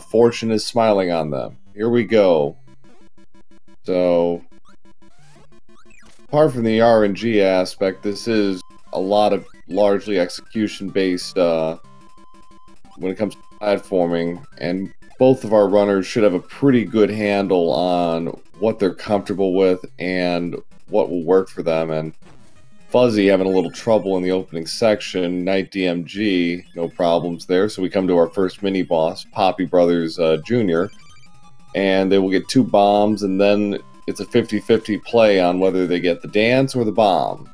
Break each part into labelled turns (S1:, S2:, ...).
S1: Fortune is smiling on them. Here we go. So, apart from the RNG aspect, this is a lot of largely execution-based when it comes to platforming, and both of our runners should have a pretty good handle on what they're comfortable with and what will work for them. And Fuzzy having a little trouble in the opening section. KnightDmG, no problems there. So we come to our first mini-boss, Poppy Brothers Jr., and they will get 2 bombs, and then it's a 50-50 play on whether they get the dance or the bomb.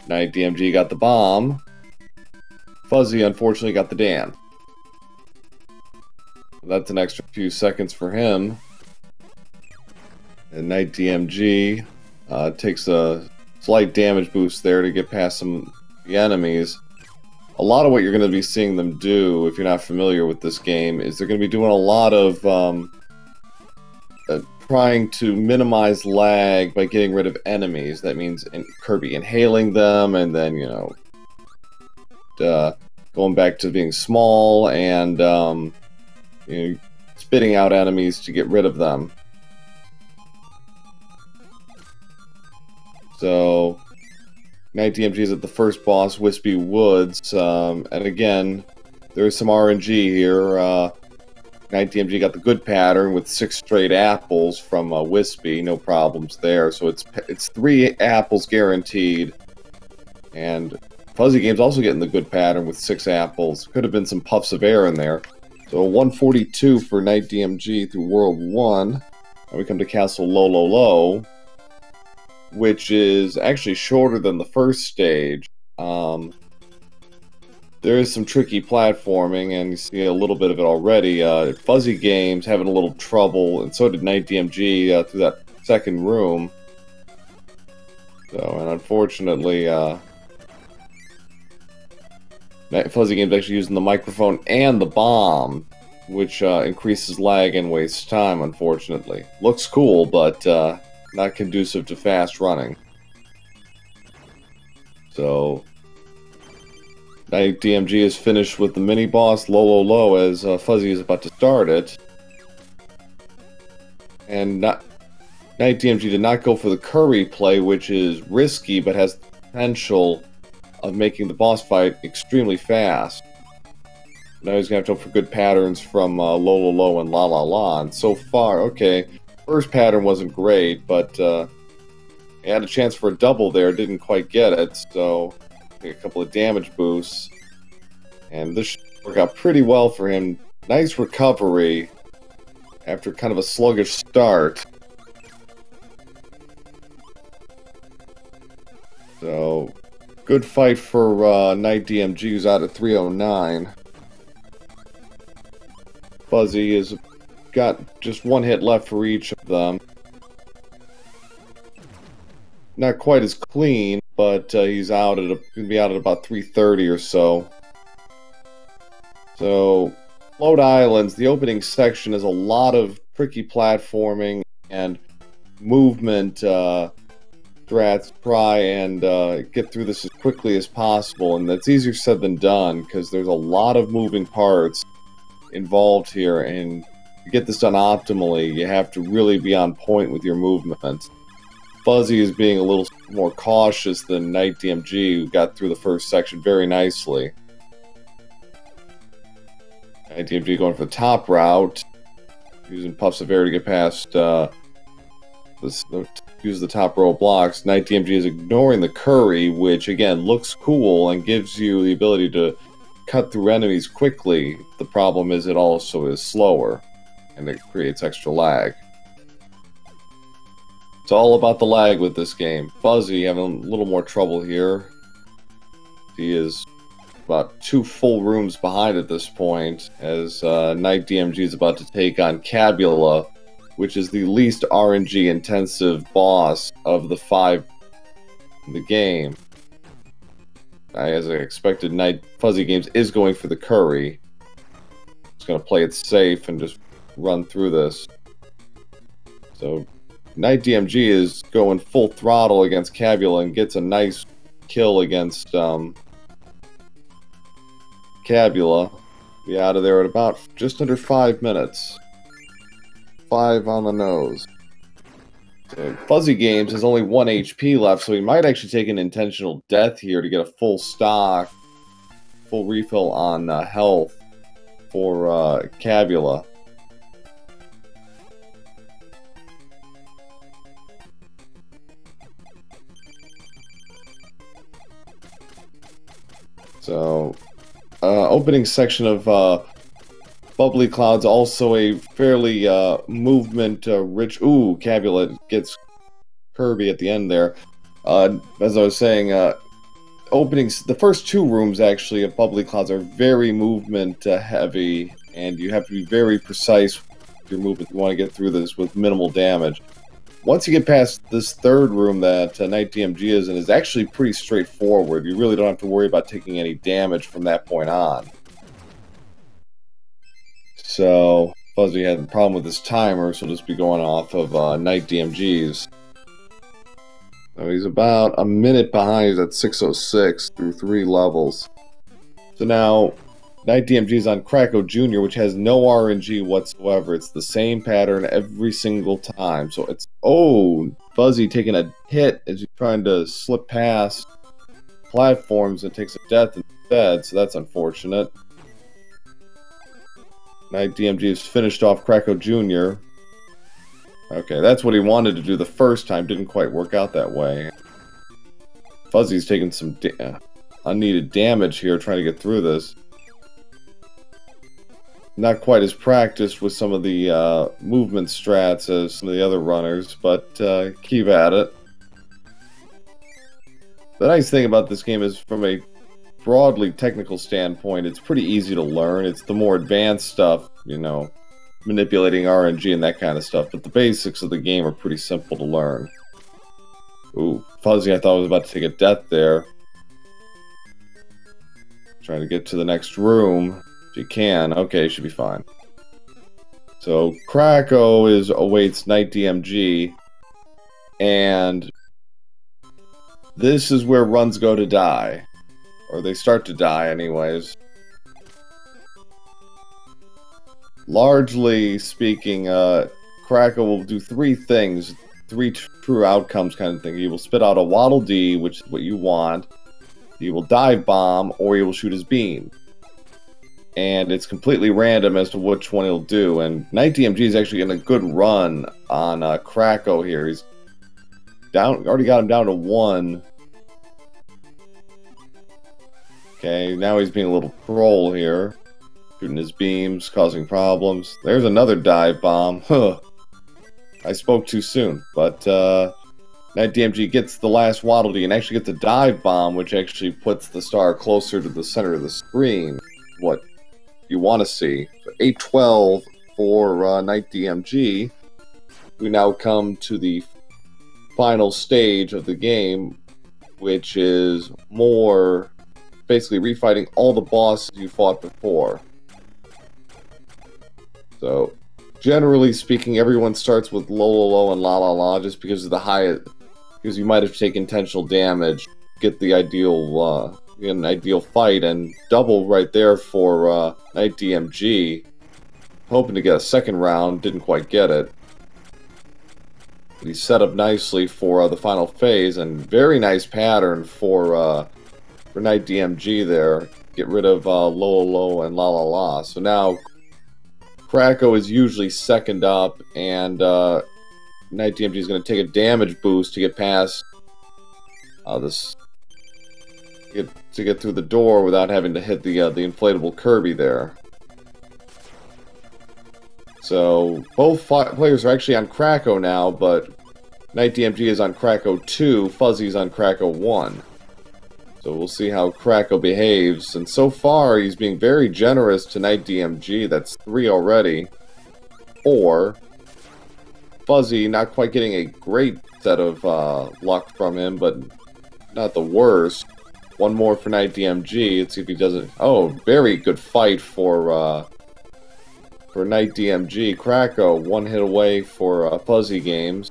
S1: KnightDmG got the bomb. Fuzzy, unfortunately, got the dance. That's an extra few seconds for him. And KnightDmG takes a slight damage boost there to get past some of the enemies. A lot of what you're going to be seeing them do, if you're not familiar with this game, is they're going to be doing a lot of trying to minimize lag by getting rid of enemies. That means Kirby inhaling them, and then, you know, going back to being small and you know, spitting out enemies to get rid of them. So, KnightDmG is at the first boss, Wispy Woods, and again, there's some RNG here. KnightDmG got the good pattern with 6 straight apples from Wispy, no problems there. So it's 3 apples guaranteed, and FuzzyGames also getting the good pattern with 6 apples. Could have been some puffs of air in there. So 142 for KnightDmG through World 1. And we come to Castle Low, which is actually shorter than the first stage. There is some tricky platforming, and you see a little bit of it already. FuzzyGames having a little trouble, and so did KnightDmG through that second room. So, and unfortunately, FuzzyGames actually using the microphone and the bomb, which increases lag and wastes time, unfortunately. Looks cool, but not conducive to fast running. So, KnightDmG is finished with the mini-boss Low as Fuzzy is about to start it. And KnightDmG did not go for the curry play, which is risky, but has the potential of making the boss fight extremely fast. Now he's going to have to look for good patterns from Low and La. And so far, okay, first pattern wasn't great, but he had a chance for a double there, didn't quite get it, so a couple of damage boosts. And this should work out pretty well for him. Nice recovery after kind of a sluggish start. So, good fight for KnightDmG, who's out at 309. Fuzzy has got just 1 hit left for each of them. Not quite as clean, but he's out at going to be out at about 330 or so. So, Float Islands, the opening section is a lot of tricky platforming and movement strats. Try and get through this as quickly as possible, and that's easier said than done because there's a lot of moving parts involved here, and to get this done optimally, you have to really be on point with your movement. Fuzzy is being a little more cautious than KnightDmG, who got through the first section very nicely. KnightDmG going for the top route, using puffs of air to get past use the top row of blocks. KnightDmG is ignoring the curry, which again looks cool and gives you the ability to cut through enemies quickly. The problem is it also is slower, and it creates extra lag. It's all about the lag with this game. Fuzzy having a little more trouble here. He is about 2 full rooms behind at this point, as KnightDmG is about to take on Cabula, which is the least RNG intensive boss of the 5 in the game. As I expected, FuzzyGames is going for the curry. It's going to play it safe and just run through this. So KnightDmG is going full throttle against Cabula and gets a nice kill against Cabula. Be out of there at about just under 5 minutes. 5 on the nose. So FuzzyGames has only 1 HP left, so he might actually take an intentional death here to get a full stock, full refill on health for Cabula. So, opening section of Bubbly Cloud's also a fairly movement rich. Ooh, Cabula gets Kirby at the end there. As I was saying, the first 2 rooms actually of Bubbly Clouds are very movement heavy, and you have to be very precise with your movement. You want to get through this with minimal damage. Once you get past this 3rd room that KnightDmG is in, is actually pretty straightforward. You really don't have to worry about taking any damage from that point on. So, Fuzzy had a problem with his timer, so he'll just be going off of KnightDmG's. So he's about a minute behind. He's at 606 through 3 levels. So now, KnightDmG is on Cracko Jr., which has no RNG whatsoever. It's the same pattern every single time. So it's, oh, Fuzzy taking a hit as he's trying to slip past platforms and takes a death instead, so that's unfortunate. KnightDmG has finished off Cracko Jr. Okay, that's what he wanted to do the first time. Didn't quite work out that way. Fuzzy's taking some unneeded damage here trying to get through this. Not quite as practiced with some of the movement strats as some of the other runners, but keep at it. The nice thing about this game is, from a broadly technical standpoint, it's pretty easy to learn. It's the more advanced stuff, you know, manipulating RNG and that kind of stuff, but the basics of the game are pretty simple to learn. Ooh, Fuzzy, I thought was about to take a death there. Trying to get to the next room. If you can. Okay, should be fine. So, Cracko awaits KnightDmG, and this is where runs go to die. Or they start to die, anyways. Largely speaking, Cracko will do 3 things, 3 true outcomes kind of thing. He will spit out a Waddle Dee, which is what you want. He will dive bomb, or he will shoot his beam. And it's completely random as to which one he'll do. And KnightDmG is actually getting a good run on Cracko here. He's already got him down to 1. Okay, now he's being a little troll here. Shooting his beams, causing problems. There's another dive bomb. Huh. I spoke too soon. But KnightDmG gets the last Waddle Dee and actually gets a dive bomb, which actually puts the star closer to the center of the screen. What you want to see. So 8-12 for KnightDmG. We now come to the final stage of the game, which is more basically refighting all the bosses you fought before. So, generally speaking, everyone starts with Lo and La just because of the highest, because you might have taken intentional damage, get the ideal an ideal fight, and double right there for KnightDmG. Hoping to get a second round, didn't quite get it. But he's set up nicely for the final phase, and very nice pattern for KnightDmG there. Get rid of Lo and La. So now Cracko is usually second up, and KnightDmG is going to take a damage boost to get past this. To get through the door without having to hit the inflatable Kirby there. So both players are actually on Cracko now, but KnightDmG is on Cracko 2, Fuzzy's on Cracko 1. So we'll see how Cracko behaves. And so far, he's being very generous to KnightDmG. That's 3 already. 4. Fuzzy not quite getting a great set of luck from him, but not the worst. 1 more for KnightDmG. Let's see if he doesn't. Oh, very good fight for KnightDmG. Cracko 1 hit away for FuzzyGames.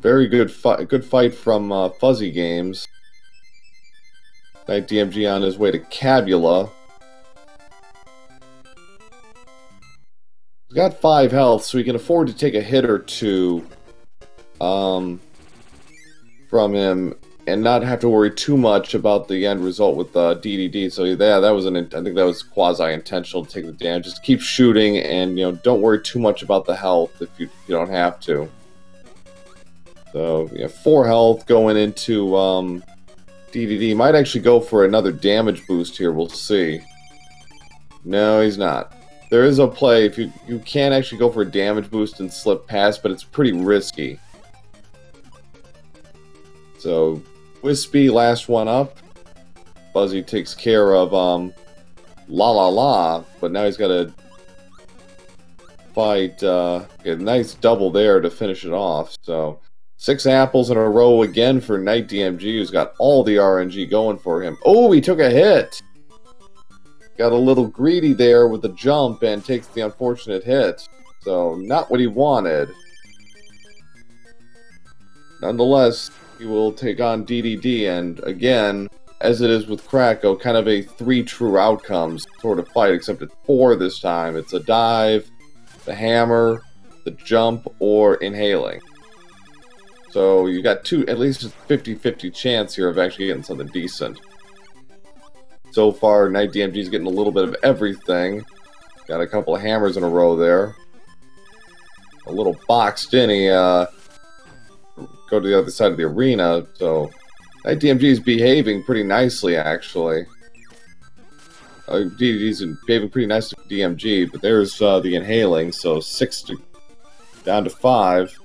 S1: Very good fight from FuzzyGames. KnightDmG on his way to Cabula. He's got 5 health, so he can afford to take a hit or two from him and not have to worry too much about the end result with DDD. So yeah, that was I think that was quasi-intentional to take the damage. Just keep shooting and, you know, don't worry too much about the health if you don't have to. So, yeah, 4 health going into DDD. Might actually go for another damage boost here, we'll see. No, he's not. There is a play, if you can actually go for a damage boost and slip past, but it's pretty risky. So, Wispy, last one up. Fuzzy takes care of La La La, but now he's got to fight a nice double there to finish it off. So, 6 apples in a row again for KnightDmG, who's got all the RNG going for him. Oh, he took a hit! Got a little greedy there with the jump and takes the unfortunate hit. So, not what he wanted. Nonetheless, he will take on DDD, and again, as it is with Cracko, kind of a 3 true outcomes sort of fight, except it's 4 this time. It's a dive, the hammer, the jump, or inhaling. So you got at least a 50-50 chance here of actually getting something decent. So far, KnightDmG is getting a little bit of everything. Got a couple of hammers in a row there. A little boxed in. He go to the other side of the arena. So KnightDmG is behaving pretty nicely, actually. DDD's behaving pretty nicely for DMG, but there's the inhaling. So 6 down to 5.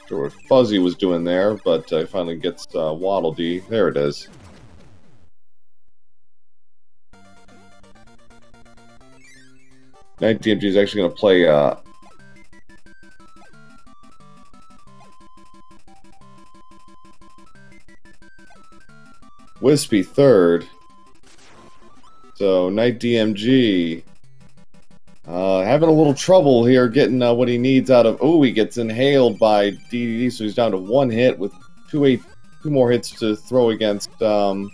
S1: Sure what Fuzzy was doing there, but finally gets Waddle Dee. There it is. KnightDmG is actually going to play Wispy third. So KnightDmG having a little trouble here getting what he needs out of... Oh, he gets inhaled by DDD, so he's down to 1 hit with 2 more hits to throw against... Okay,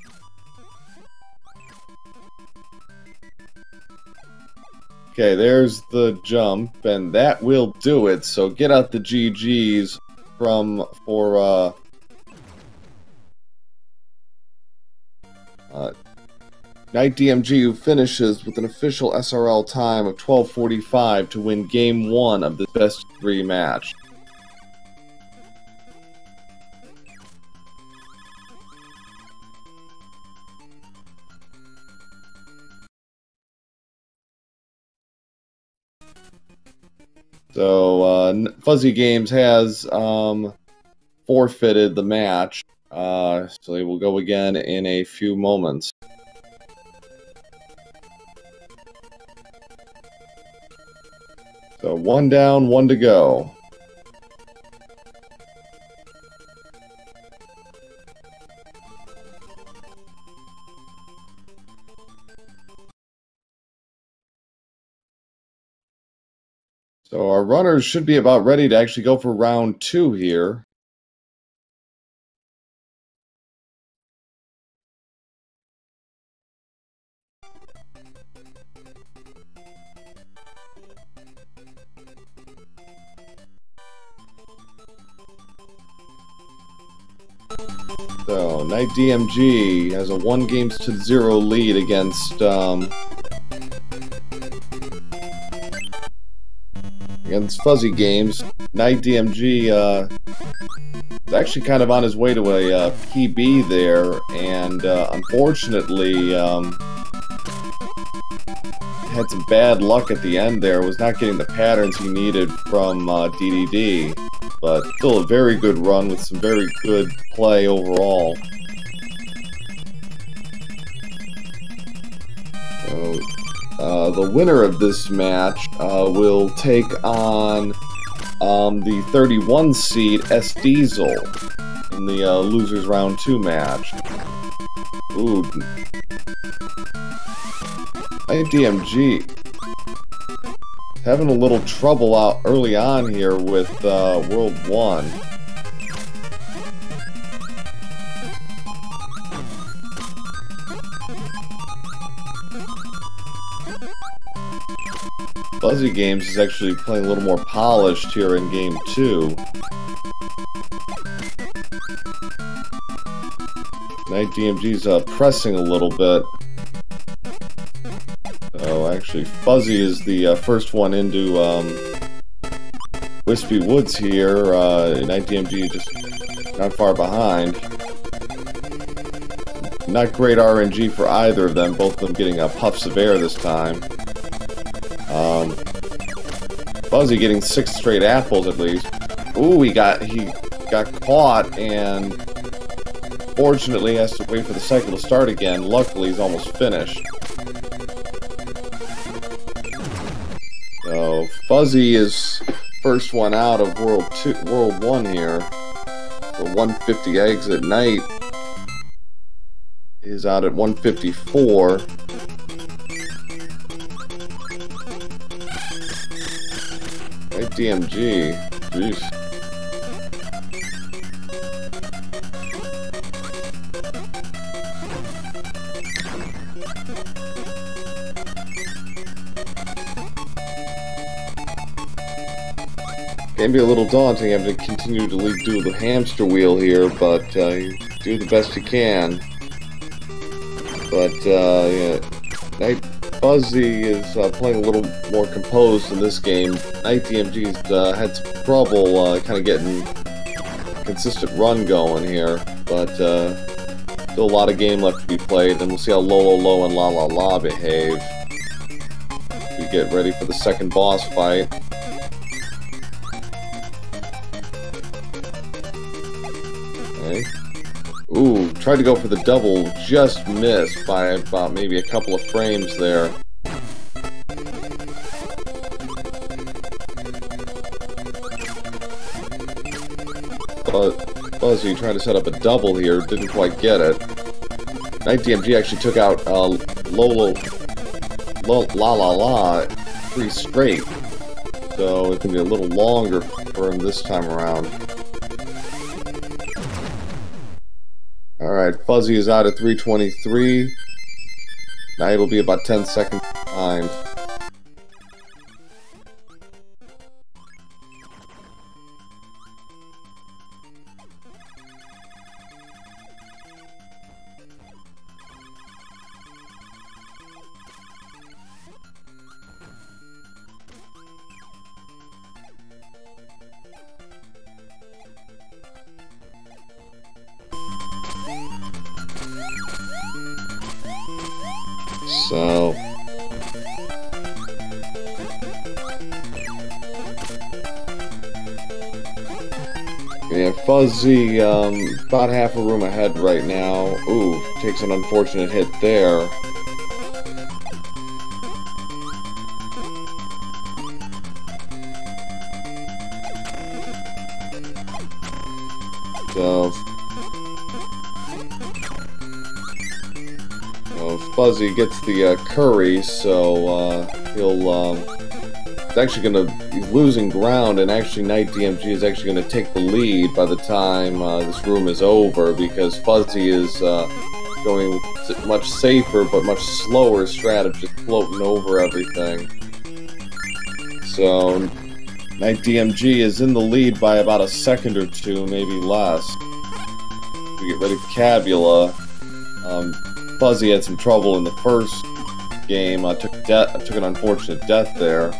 S1: there's the jump, and that will do it. So get out the GGs for KnightDmG, who finishes with an official SRL time of 12:45 to win Game 1 of this best-of-3 match. So, FuzzyGames has forfeited the match, so they will go again in a few moments. So 1 down, 1 to go. So our runners should be about ready to actually go for round 2 here. So, KnightDmG has a 1-0 lead against FuzzyGames. KnightDmG is actually kind of on his way to a PB there, and unfortunately had some bad luck at the end there. Was not getting the patterns he needed from DDD. But still a very good run with some very good play overall. So, the winner of this match will take on the 31 seed S Diesel in the losers round 2 match. Ooh, KnightDmG. having a little trouble out early on here with World 1. FuzzyGames is actually playing a little more polished here in Game 2. KnightDmG's pressing a little bit. So actually, Fuzzy is the first one into Wispy Woods here. KnightDmG just not far behind. Not great RNG for either of them, both of them getting puffs of air this time. Fuzzy getting 6 straight apples at least. Ooh, he got caught and fortunately has to wait for the cycle to start again. Luckily, he's almost finished. So Fuzzy is first one out of World 1 here. For 150 eggs at night. He's out at 154. DMG, jeez. Can be a little daunting having to continue to do the hamster wheel here, but you do the best you can. But yeah, Fuzzy is playing a little more composed in this game. KnightDmG's had some trouble kind of getting a consistent run going here, but still a lot of game left to be played, and we'll see how Lo and La La La behave. We get ready for the second boss fight. Okay. Ooh, tried to go for the double, just missed by about maybe a couple of frames there. But Fuzzy trying to set up a double here, didn't quite get it. KnightDmG actually took out La La La 3 straight, so it can be a little longer for him this time around. Alright, Fuzzy is out at 323. Knight will be about 10 seconds behind. So yeah, Fuzzy about half a room ahead right now. Ooh, takes an unfortunate hit there. So Fuzzy gets the curry, so he's actually he's losing ground, and actually KnightDmG is actually gonna take the lead by the time this room is over, because Fuzzy is going with much safer but much slower strategy, just floating over everything. So KnightDmG is in the lead by about a second or two, maybe less. We get ready for Cabula. Fuzzy had some trouble in the first game. Took an unfortunate death there.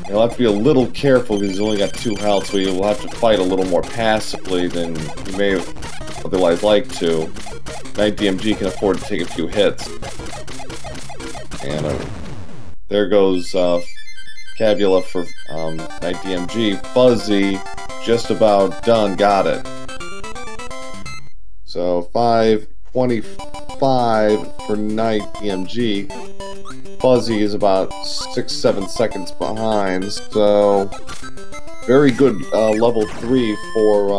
S1: He'll have to be a little careful because he's only got 2 health, so he will have to fight a little more passively than he may have otherwise liked to. KnightDmG can afford to take a few hits. And there goes Cabula for KnightDmG. Fuzzy just about done, got it. So 5:25 for KnightDmG. Fuzzy is about 6-7 seconds behind. So very good level 3 for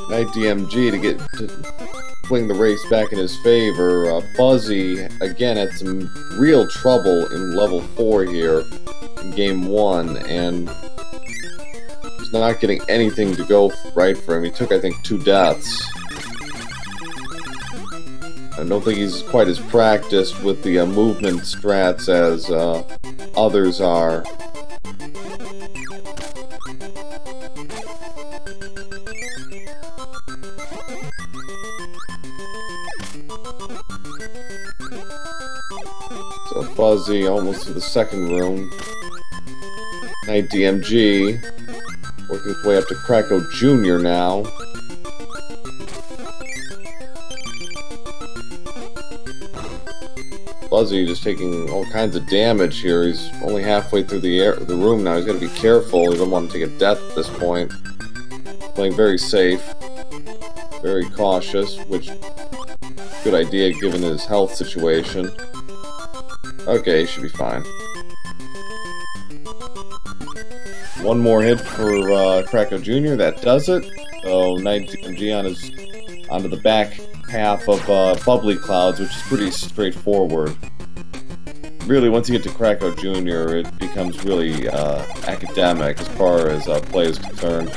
S1: KnightDmG to swing the race back in his favor. Fuzzy, again, had some real trouble in level 4 here in game 1, and he's not getting anything to go right for him. He took, I think, 2 deaths. I don't think he's quite as practiced with the movement strats as others are. So Fuzzy almost to the second room. KnightDmG working his way up to Cracko Jr. now. Fuzzy just taking all kinds of damage here. He's only halfway through the room now. He's got to be careful. He doesn't want to take a death at this point. Playing very safe, very cautious, which good idea given his health situation. Okay, he should be fine. One more hit for Cracko Jr. That does it. So KnightDmG onto the back half of Bubbly Clouds, which is pretty straightforward. Really, once you get to Cracko Jr., it becomes really academic as far as play is concerned.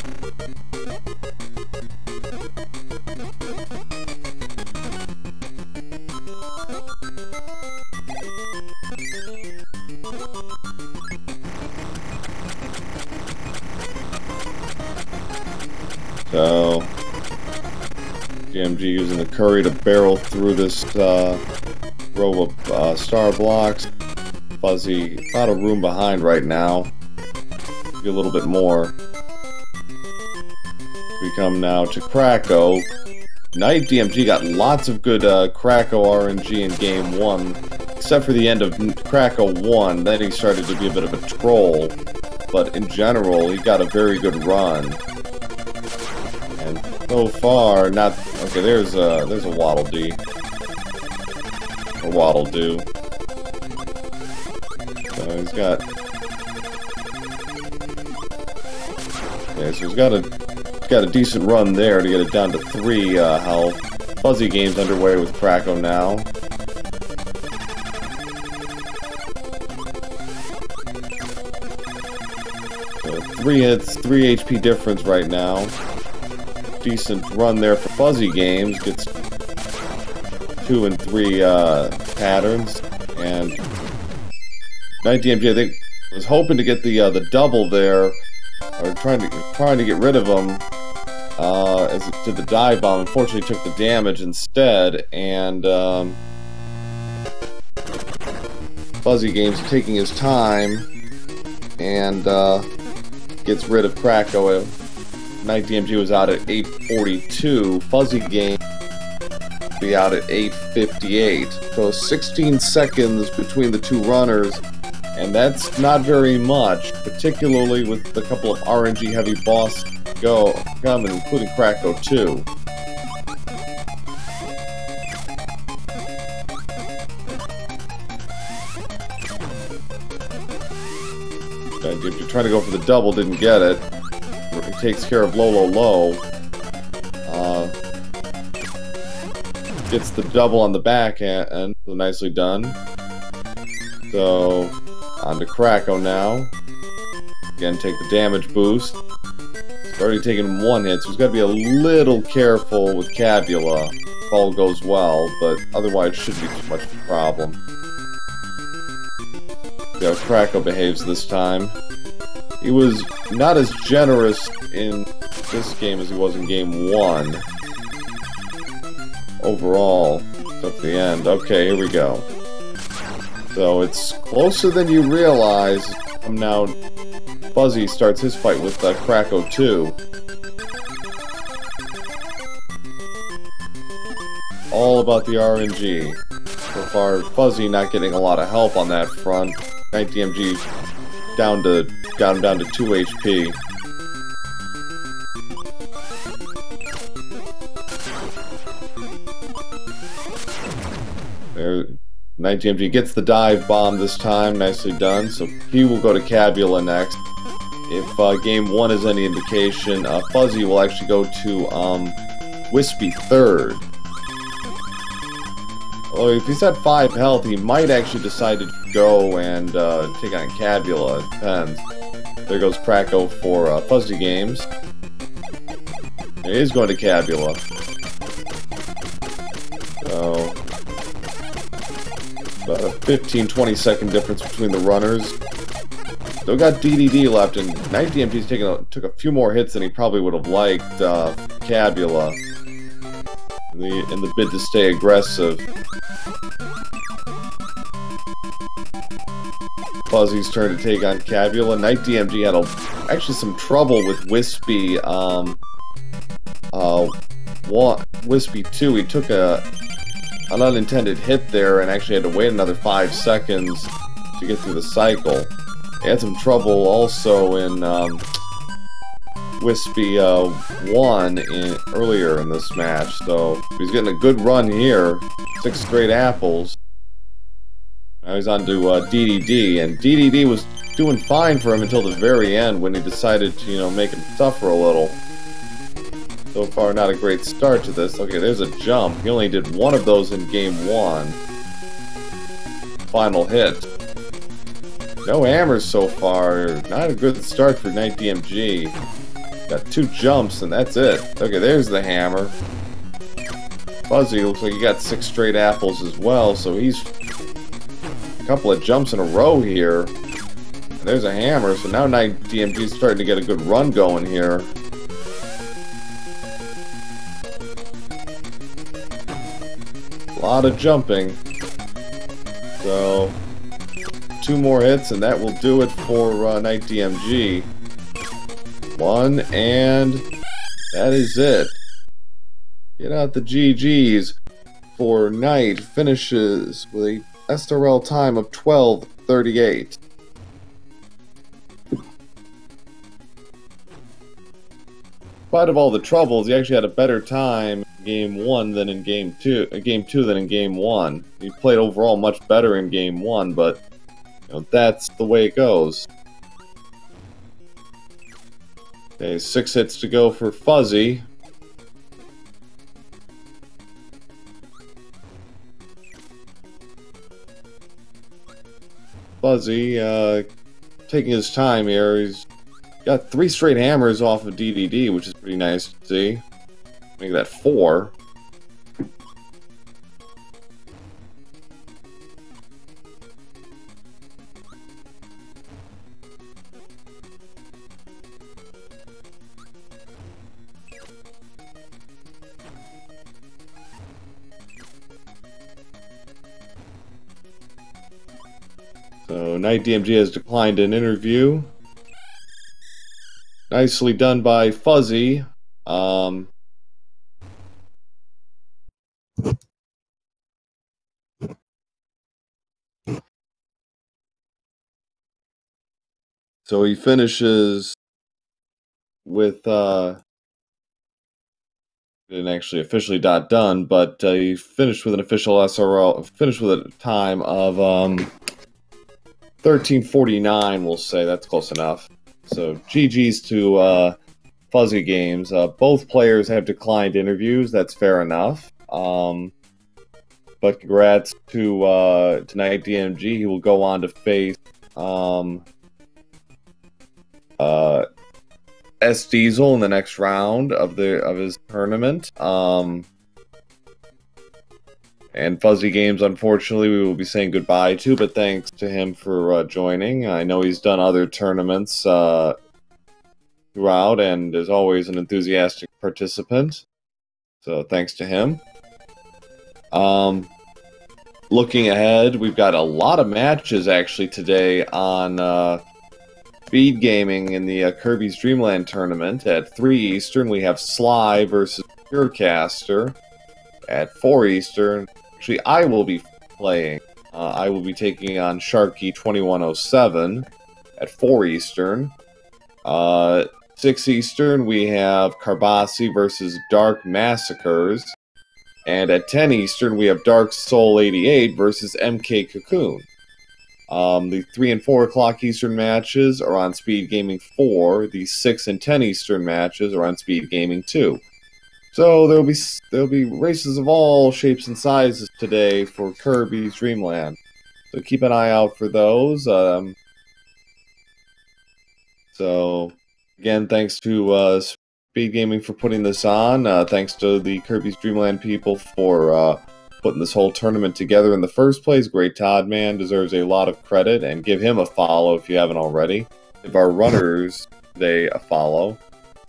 S1: So, DMG using the curry to barrel through this row of star blocks. Fuzzy about a room behind right now. Maybe a little bit more. We come now to Cracko. KnightDmG got lots of good Cracko RNG in game 1, except for the end of Cracko 1. Then he started to be a bit of a troll, but in general, he got a very good run. And so far, not okay. There's a Waddle Dee or Waddle Doo. So he's got. Okay, so he's got a decent run there to get it down to 3 health. FuzzyGames underway with Cracko now. So 3 hits, 3 HP difference right now. Decent run there for FuzzyGames. Gets 2 and 3 patterns, and KnightDmG I think was hoping to get the double there, or trying to get rid of him as it did the dive bomb. Unfortunately, took the damage instead, and FuzzyGames taking his time and gets rid of Cracko. KnightDmG was out at 842. FuzzyGames be out at 858. So 16 seconds between the 2 runners, and that's not very much, particularly with a couple of RNG heavy boss coming, including Cracko 2. KnightDmG trying to go for the double, didn't get it. He takes care of low. Gets the double on the back end, so nicely done. So, on to Cracko now. Again, take the damage boost. He's already taken 1 hit, so he's got to be a little careful with Cabula if all goes well, but otherwise shouldn't be too much of a problem. See how Cracko behaves this time. He was not as generous in this game as he was in game 1. Overall, up to the end. Okay, here we go. So it's closer than you realize. Now Fuzzy starts his fight with Cracko 2. All about the RNG. So far, Fuzzy not getting a lot of help on that front. KnightDmG got him down to 2 HP. There, KnightDmG gets the dive bomb this time, nicely done. So he will go to Cabula next. If game 1 is any indication, Fuzzy will actually go to Wispy third. Although if he's at 5 health, he might actually decide to go and take on Cabula. It depends. There goes Cracko for FuzzyGames. He is going to Cabula. So, about a 15-20 second difference between the runners. Still got DDD left, and KnightDmG's took a few more hits than he probably would have liked Cabula in the bid to stay aggressive. Fuzzy's turn to take on Cabula. KnightDmG had actually some trouble with Wispy. Wispy 2, he took an unintended hit there and actually had to wait another 5 seconds to get through the cycle. He had some trouble also in Wispy 1 earlier in this match, so he's getting a good run here. 6 straight apples. Now he's on to DDD, and DDD was doing fine for him until the very end when he decided to, you know, make him suffer a little. So far, not a great start to this. Okay, there's a jump. He only did one of those in game 1. Final hit. No hammers so far. Not a good start for KnightDmG. Got 2 jumps, and that's it. Okay, there's the hammer. Fuzzy looks like he got 6 straight apples as well, so he's a couple of jumps in a row here. And there's a hammer, so now KnightDmG's starting to get a good run going here. A lot of jumping. So, 2 more hits, and that will do it for KnightDmG. 1, and that is it. Get out the GGs for Knight. Finishes with a SRL time of 12:38. In spite of all the troubles, he actually had a better time in game 1 than in game 2. Game 2 than in game 1. He played overall much better in game 1, but you know, that's the way it goes. Okay, 6 hits to go for Fuzzy. Fuzzy, taking his time here. He's got 3 straight hammers off of DDD, which is pretty nice to see. Make that 4. So, KnightDmG has declined an interview. Nicely done by Fuzzy. So he finishes with, didn't actually officially done, but he finished with an official SRL, finished with a time of 13:49, we'll say. That's close enough. So GG's to FuzzyGames. Both players have declined interviews. That's fair enough. But congrats to KnightDmG. He will go on to face S Diesel in the next round of his tournament. And FuzzyGames, unfortunately, we will be saying goodbye to, but thanks to him for joining. I know he's done other tournaments throughout, and is always an enthusiastic participant. So thanks to him. Looking ahead, we've got a lot of matches actually today on Speed Gaming in the Kirby's DreamLand tournament. At 3 Eastern, we have Sly versus Purecaster. At 4 Eastern, actually, I will be playing. I will be taking on Sharky 2107 at 4 Eastern. 6 Eastern, we have Carbasi versus Dark Massacres. And at 10 Eastern, we have Dark Soul 88 versus MK Cocoon. The 3 and 4 o'clock Eastern matches are on Speed Gaming 4. The 6 and 10 Eastern matches are on Speed Gaming 2. So there'll be races of all shapes and sizes today for Kirby's DreamLand. So keep an eye out for those. So again, thanks to Speed Gaming for putting this on. Thanks to the Kirby's DreamLand people for putting this whole tournament together in the first place. Great Todd Man deserves a lot of credit, and give him a follow if you haven't already. Give our runners today a follow.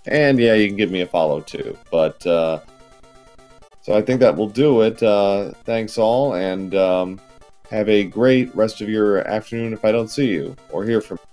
S1: And yeah, you can give me a follow too. But so I think that will do it. Thanks all, and have a great rest of your afternoon if I don't see you or hear from you.